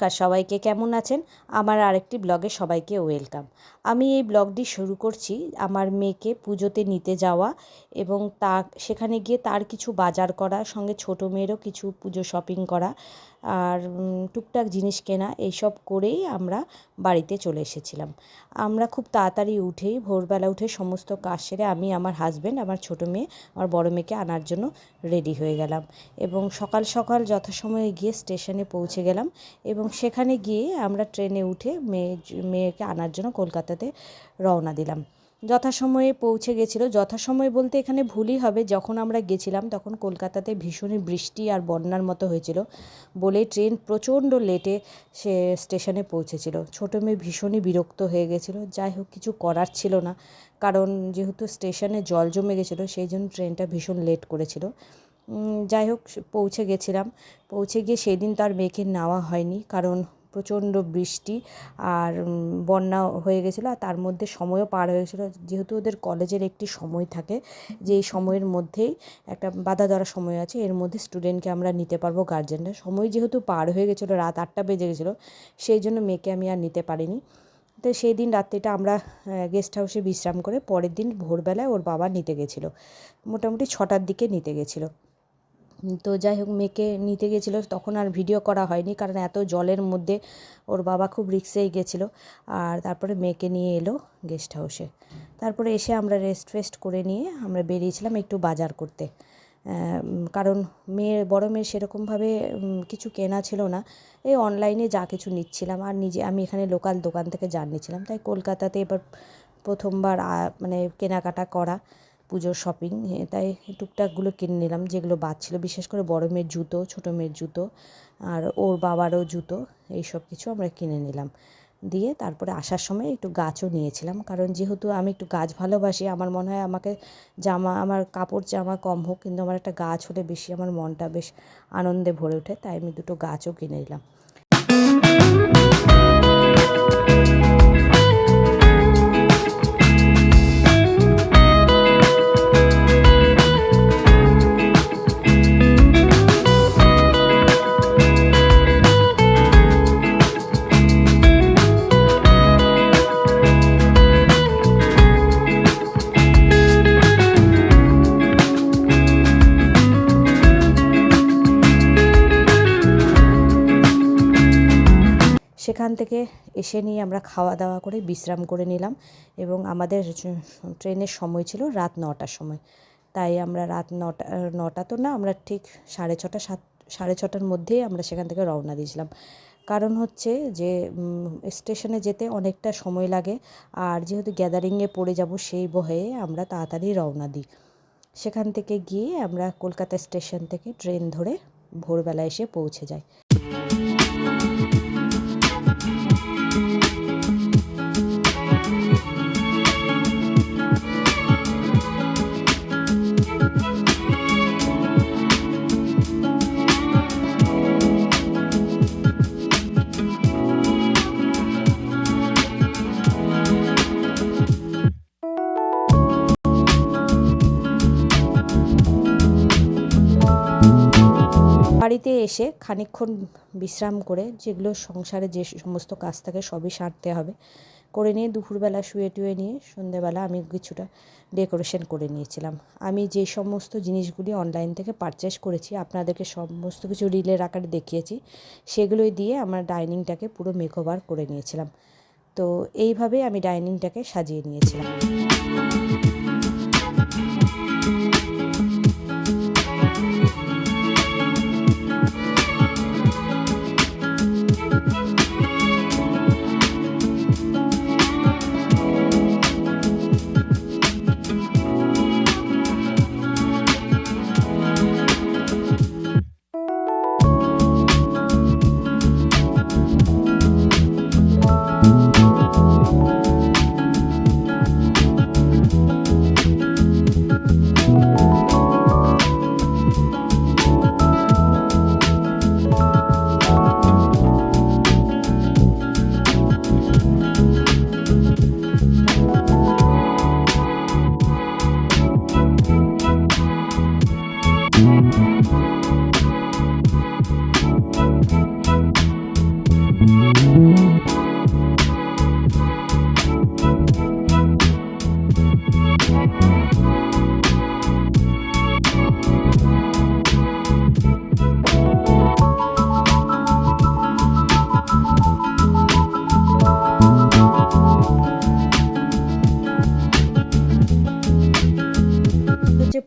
নমস্কার সবাইকে, কেমন আছেন? আমার আরেকটি ব্লগে সবাইকে ওয়েলকাম। আমি এই ব্লগটি শুরু করছি আমার মেয়েকে পুজোতে নিতে যাওয়া এবং সেখানে গিয়ে তার কিছু বাজার করা, সঙ্গে ছোটো মেয়েরও কিছু পুজো শপিং করা আর টুকটাক জিনিস কেনা, এইসব করেই আমরা বাড়িতে চলে এসেছিলাম। আমরা খুব তাড়াতাড়ি উঠেই ভোরবেলা উঠে সমস্ত কাজ সেরে আমি, আমার হাজব্যান্ড, আমার ছোটো মেয়ে, আমার বড় মেয়েকে আনার জন্য রেডি হয়ে গেলাম এবং সকাল সকাল যথাসময়ে গিয়ে স্টেশনে পৌঁছে গেলাম এবং সেখানে গিয়ে আমরা ট্রেনে উঠে মেয়েকে আনার জন্য কলকাতাতে রওনা দিলাম। যথাসময়ে পৌঁছে গেছিলো, যথাসময় বলতে এখানে ভুলই হবে, যখন আমরা গেছিলাম তখন কলকাতাতে ভীষণই বৃষ্টি আর বন্যার মতো হয়েছিল বলে ট্রেন প্রচণ্ড লেটে সে স্টেশনে পৌঁছেছিল। ছোটো মেয়ে ভীষণই বিরক্ত হয়ে গেছিলো। যাই হোক, কিছু করার ছিল না, কারণ যেহেতু স্টেশনে জল জমে গেছিলো সেই জন্য ট্রেনটা ভীষণ লেট করেছিল। যাই হোক, পৌঁছে গেছিলাম। পৌঁছে গিয়ে সেই দিন তার মেয়েকে নেওয়া হয়নি, কারণ প্রচণ্ড বৃষ্টি আর বন্যা হয়ে গেছিলো, আর তার মধ্যে সময়ও পার হয়ে গেছিলো। যেহেতু ওদের কলেজের একটি সময় থাকে যে এই সময়ের মধ্যেই একটা বাধা ধরা সময় আছে, এর মধ্যে স্টুডেন্টকে আমরা নিতে পারবো গার্জেনরা। সময় যেহেতু পার হয়ে গেছিলো, রাত 8টা বেজে গেছিলো, সেই জন্য মেয়েকে আমি আর নিতে পারিনি। তো সেই দিন রাত্রিটা আমরা গেস্ট হাউসে বিশ্রাম করে পরের দিন ভোরবেলায় ওর বাবা নিতে গেছিলো, মোটামুটি 6টার দিকে নিতে গেছিলো। তো যাই হোক, মেয়েকে নিতে গেছিলো, তখন আর ভিডিও করা হয়নি, কারণ এত জলের মধ্যে ওর বাবা খুব রিস্কেই গেছিলো। আর তারপরে মেয়েকে নিয়ে এলো গেস্ট হাউসে। তারপরে এসে আমরা রেস্ট ফেস্ট করে নিয়ে আমরা বেরিয়েছিলাম একটু বাজার করতে, কারণ বড় মেয়ের সেরকমভাবে কিছু কেনা ছিল না। এই অনলাইনে যা কিছু নিচ্ছিলাম, আর আমি এখানে লোকাল দোকান থেকে যা নিচ্ছিলাম। তাই কলকাতাতে এবার প্রথমবার মানে কেনাকাটা করা, পুজোর শপিং, তাই টুকটাকগুলো কিনে নিলাম যেগুলো বাদ ছিল, বিশেষ করে বড় মেয়ের জুতো, ছোটো মেয়ের জুতো আর ওর বাবারও জুতো, এইসব কিছু আমরা কিনে নিলাম। দিয়ে তারপরে আসার সময় একটু গাছও নিয়েছিলাম, কারণ যেহেতু আমি একটু গাছ ভালোবাসি, আমার মনে হয় আমাকে আমার কাপড় জামা কম হোক, কিন্তু আমার একটা গাছ হলে বেশি আমার মনটা বেশ আনন্দে ভরে ওঠে, তাই আমি দুটো গাছও কিনে নিলাম। সেখান থেকে এসে নিয়ে আমরা খাওয়া দাওয়া করে বিশ্রাম করে নিলাম এবং আমাদের ট্রেনের সময় ছিল রাত 9টার সময়। তাই আমরা রাত 9টা তো না, আমরা ঠিক 6:30 6:30টার মধ্যেই আমরা সেখান থেকে রওনা দিয়েছিলাম। কারণ হচ্ছে যে স্টেশনে যেতে অনেকটা সময় লাগে, আর যেহেতু গ্যাদারিংয়ে পড়ে যাব সেই ভয়ে আমরা তাড়াতাড়ি রওনা দিই। সেখান থেকে গিয়ে আমরা কলকাতা স্টেশন থেকে ট্রেন ধরে ভোরবেলা এসে পৌঁছে যাই। বাড়িতে এসে খানিকক্ষণ বিশ্রাম করে, যেগুলো সংসারে যে সমস্ত কাজ থাকে সবই সারতে হবে, করে নিয়ে দুপুরবেলা শুয়ে টুয়ে নিয়ে সন্ধ্যেবেলা আমি কিছুটা ডেকোরেশন করে নিয়েছিলাম। আমি যে সমস্ত জিনিসগুলি অনলাইন থেকে পারচেস করেছি, আপনাদেরকে সমস্ত কিছু রিলের আকারে দেখিয়েছি, সেগুলোই দিয়ে আমার ডাইনিংটাকে পুরো মেকওভার করে নিয়েছিলাম। তো এইভাবে আমি ডাইনিংটাকে সাজিয়ে নিয়েছিলাম।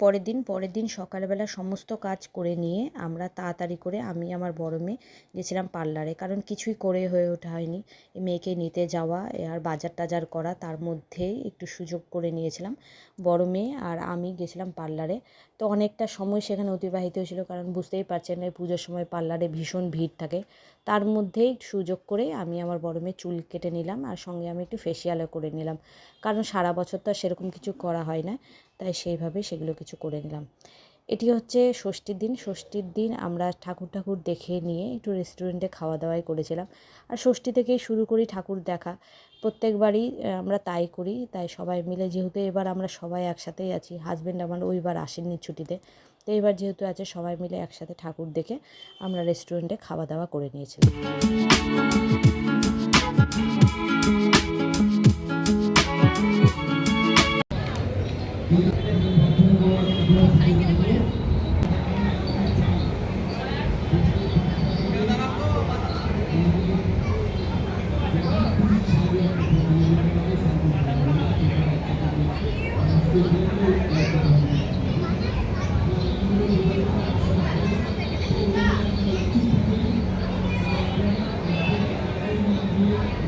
পরের দিন সকালবেলা সমস্ত কাজ করে নিয়ে আমরা তাড়াতাড়ি করে আমি আমার বড় মেয়ে গেছিলাম পার্লারে, কারণ কিছুই করে হয়ে ওঠা হয়নি। মেয়েকে নিতে যাওয়া আর বাজার টাজার করা, তার মধ্যেই একটু সুযোগ করে নিয়েছিলাম। বড় মেয়ে আর আমি গেছিলাম পার্লারে। তো অনেকটা সময় সেখানে অতিবাহিত হয়েছিল, কারণ বুঝতেই পারছেন এই পুজোর সময় পার্লারে ভীষণ ভিড় থাকে। তার মধ্যেই সুযোগ করে আমি আমার বড় মেয়ের চুল কেটে নিলাম, আর সঙ্গে আমি একটু ফেসিয়ালও করে নিলাম, কারণ সারা বছর তো আর সেরকম কিছু করা হয় না, তাই সেইভাবে সেগুলো কিছু করে নিলাম। এটি হচ্ছে ষষ্ঠীর দিন। ষষ্ঠীর দিন আমরা ঠাকুর দেখে নিয়ে একটু রেস্টুরেন্টে খাওয়া দাওয়াই করেছিলাম। আর ষষ্ঠী থেকেই শুরু করি ঠাকুর দেখা, প্রত্যেকবারই আমরা তাই করি। তাই সবাই মিলে, যেহেতু এবার আমরা সবাই একসাথেই আছি, হাজব্যান্ড আমার ওইবার আসেননি ছুটিতে, তো এবার যেহেতু আছে সবাই মিলে একসাথে ঠাকুর দেখে আমরা রেস্টুরেন্টে খাওয়া দাওয়া করে নিয়েছিলাম।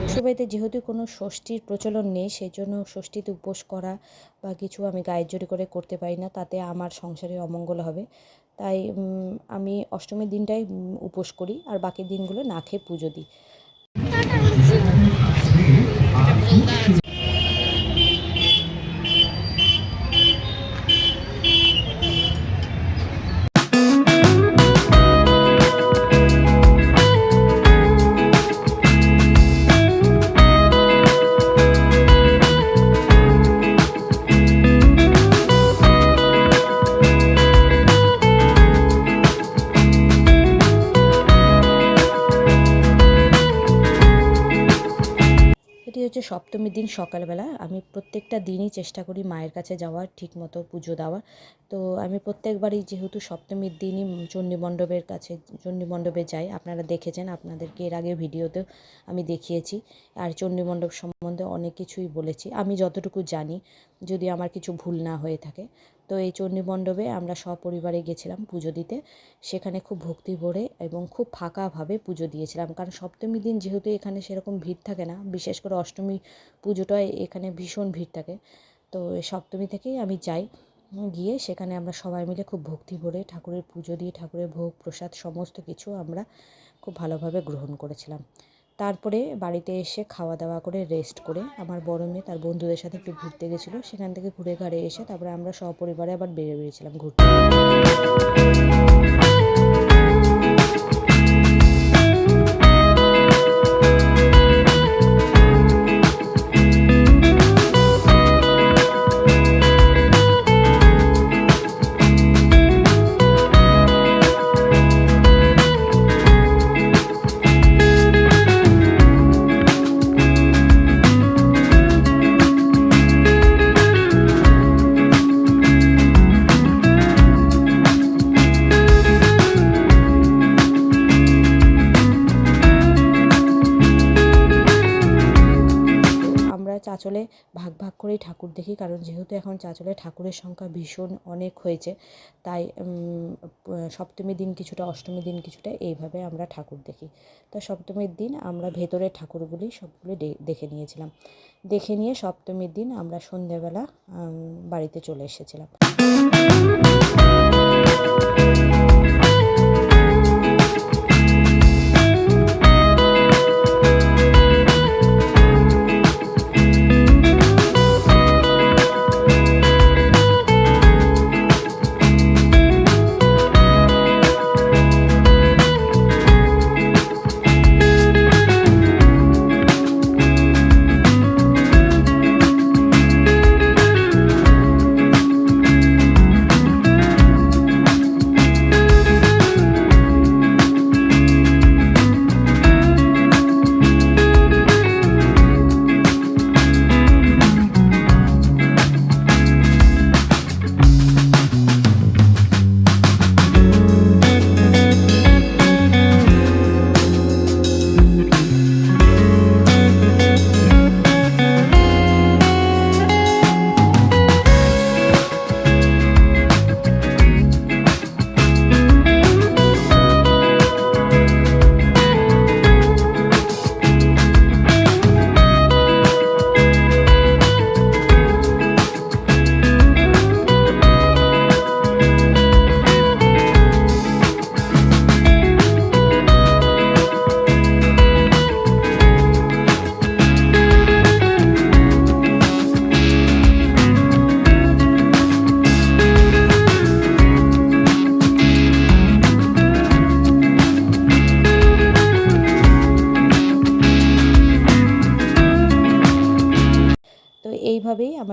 শ্বশুরবাড়িতে যেহেতু কোনো ষষ্ঠীর প্রচলন নেই, সেই জন্য ষষ্ঠীতে উপোস করা বা কিছু আমি গায়ের জোরে করে করতে পারি না, তাতে আমার সংসারে অমঙ্গল হবে। তাই আমি অষ্টমীর দিনটাই উপোস করি, আর বাকি দিনগুলো না খেয়ে পুজো দিই। এটি হচ্ছে সপ্তমীর দিন সকালবেলা। আমি প্রত্যেকটা দিনই চেষ্টা করি মায়ের কাছে যাওয়ার, ঠিকমতো পুজো দেওয়ার। তো আমি প্রত্যেকবারই যেহেতু সপ্তমীর দিনই চণ্ডীমণ্ডপে যাই, আপনারা দেখেছেন, আপনাদেরকে এর আগে ভিডিওতেও আমি দেখিয়েছি। আর চণ্ডীমণ্ডপ সম্বন্ধে অনেক কিছুই বলেছি আমি যতটুকু জানি, যদি আমার কিছু ভুল না হয়ে থাকে। তো এই চণ্ডীমণ্ডপে আমরা সপরিবারে গেছিলাম পুজো দিতে। সেখানে খুব ভক্তি ভরে এবং খুব ফাঁকাভাবে পুজো দিয়েছিলাম, কারণ সপ্তমীর দিন যেহেতু এখানে সেরকম ভিড় থাকে না, বিশেষ করে অষ্টমী পুজোটায় এখানে ভীষণ ভিড় থাকে। তো সপ্তমী থেকেই আমি যাই, গিয়ে সেখানে আমরা সবাই মিলে খুব ভক্তি ভরে ঠাকুরের পুজো দিয়ে ঠাকুরের ভোগ প্রসাদ সমস্ত কিছু আমরা খুব ভালোভাবে গ্রহণ করেছিলাম। তারপরে বাড়িতে এসে খাওয়া দাওয়া করে রেস্ট করে আমার বড় মেয়ে তার বন্ধুদের সাথে একটু ঘুরতে গেছিলো। সেখান থেকে ঘুরে ঘাড়ে এসে তারপরে আমরা সপরিবারে আবার বেরিয়েছিলাম ঘুরতে। চাঁচলে ভাগ করেই ঠাকুর দেখি, কারণ যেহেতু এখন চাঁচলে ঠাকুরের সংখ্যা ভীষণ অনেক হয়েছে, তাই সপ্তমীর দিন কিছুটা, অষ্টমীর দিন কিছুটা, এইভাবে আমরা ঠাকুর দেখি। তো সপ্তমীর দিন আমরা ভেতরের ঠাকুরগুলি সবগুলো দেখে নিয়েছিলাম। দেখে নিয়ে সপ্তমীর দিন আমরা সন্ধ্যেবেলা বাড়িতে চলে এসেছিলাম।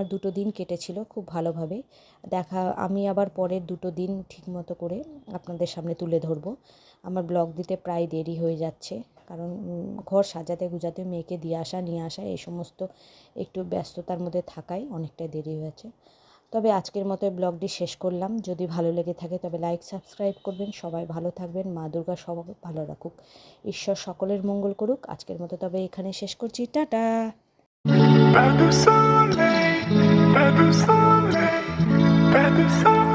আমার 2টো দিন কেটেছিল খুব ভালোভাবে। আমি আবার পরের 2টো দিন ঠিকমতো করে আপনাদের সামনে তুলে ধরবো। আমার ব্লগ দিতে প্রায় দেরি হয়ে যাচ্ছে, কারণ ঘর সাজাতে গুজাতে মেয়েকে দিয়ে আসা নিয়ে আসা এই সমস্ত একটু ব্যস্ততার মধ্যে থাকায় অনেকটাই দেরি হয়েছে। তবে আজকের মতো ব্লগটি শেষ করলাম। যদি ভালো লেগে থাকে তবে লাইক সাবস্ক্রাইব করবেন। সবাই ভালো থাকবেন। মা দুর্গা সবাই ভালো রাখুক। ঈশ্বর সকলের মঙ্গল করুক। আজকের মতো তবে এখানে শেষ করছি। Tata. Pas de soleil, pas de soleil, pas de soleil.